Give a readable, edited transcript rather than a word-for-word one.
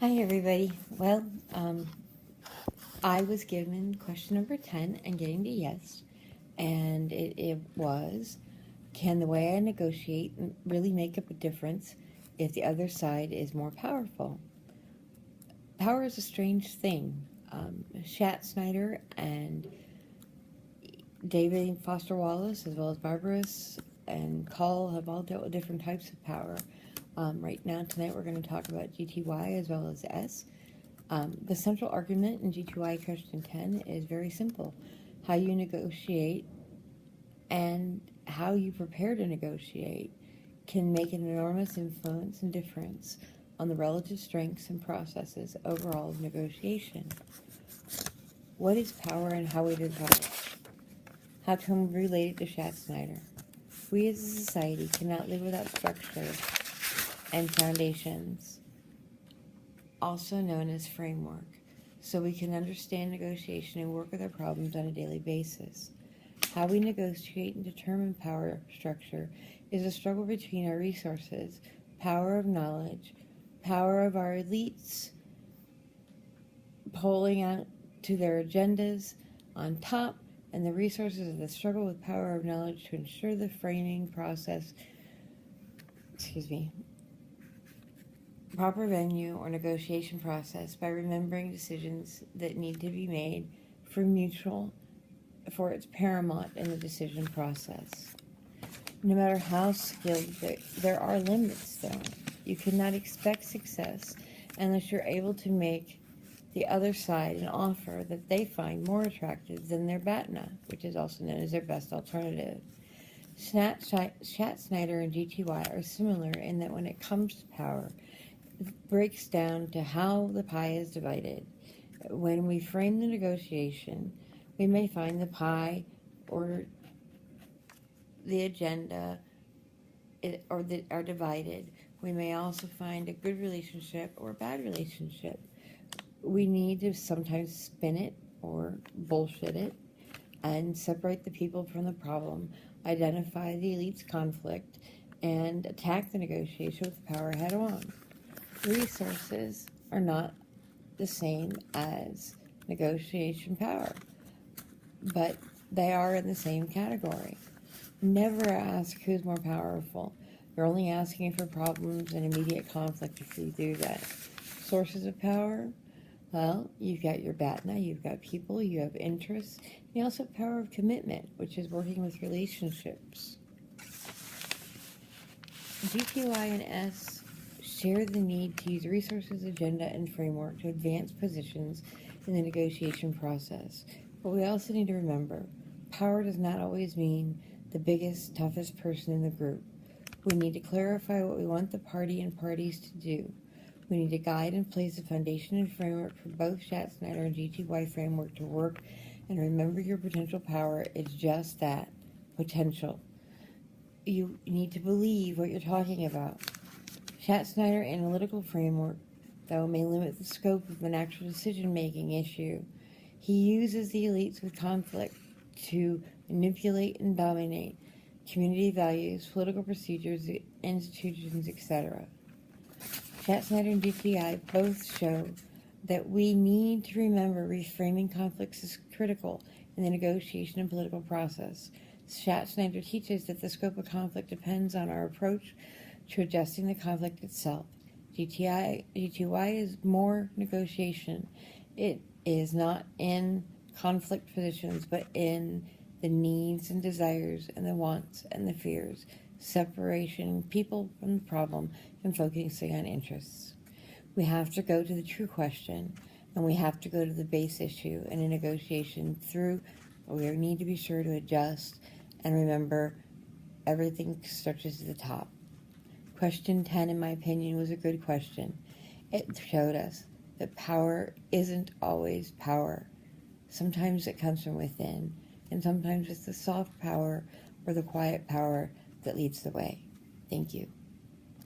Hi, everybody. Well, I was given question number 10 and getting to yes, and it was, can the way I negotiate really make up a difference if the other side is more powerful? Power is a strange thing. Schatzsnyder and David Foster Wallace, as well as Barbaras and Call, have all dealt with different types of power. Right now, tonight, we're going to talk about GTY as well as S. The central argument in GTY question 10 is very simple. How you negotiate and how you prepare to negotiate can make an enormous influence and difference on the relative strengths and processes overall of negotiation. What is power and how we develop it? How come related to Schatzsnyder? We as a society cannot live without structure and foundations, also known as framework, so we can understand negotiation and work with our problems on a daily basis. How we negotiate and determine power structure is a struggle between our resources, power of knowledge, power of our elites, pulling out to their agendas on top, and the resources of the struggle with power of knowledge to ensure the framing process, proper venue or negotiation process by remembering decisions that need to be made for it's paramount in the decision process. No matter how skilled, there are limits though. You cannot expect success unless you're able to make the other side an offer that they find more attractive than their BATNA, which is also known as their best alternative. Schatzsnyder and GTY are similar in that when it comes to power, it breaks down to how the pie is divided. When we frame the negotiation, we may find the pie or the agenda are divided. We may also find a good relationship or a bad relationship. We need to sometimes spin it or bullshit it and separate the people from the problem, identify the elite's conflict, and attack the negotiation with power head on. Resources are not the same as negotiation power, but they are in the same category. Never ask who's more powerful. You're only asking for problems and immediate conflict if you do that. Sources of power? Well, you've got your BATNA, you've got people, you have interests. You also have power of commitment, which is working with relationships. GTY and S share the need to use resources, agenda, and framework to advance positions in the negotiation process. But we also need to remember, power does not always mean the biggest, toughest person in the group. We need to clarify what we want the party and parties to do. We need to guide and place a foundation and framework for both Schatzsnyder and GTY framework to work, and remember your potential power is just that, potential. You need to believe what you're talking about. Schatzsnyder analytical framework, though, may limit the scope of an actual decision-making issue. He uses the elites with conflict to manipulate and dominate community values, political procedures, institutions, etc. Schatzsnyder and GTI both show that we need to remember reframing conflicts is critical in the negotiation and political process. Schatzsnyder teaches that the scope of conflict depends on our approach to adjusting the conflict itself. GTY is more negotiation. It is not in conflict positions, but in the needs and desires and the wants and the fears, separation people from the problem and focusing on interests. We have to go to the true question, and we have to go to the base issue in a negotiation we need to be sure to adjust and remember everything stretches to the top. Question 10, in my opinion, was a good question. It showed us that power isn't always power. Sometimes it comes from within, and sometimes it's the soft power or the quiet power that leads the way. Thank you.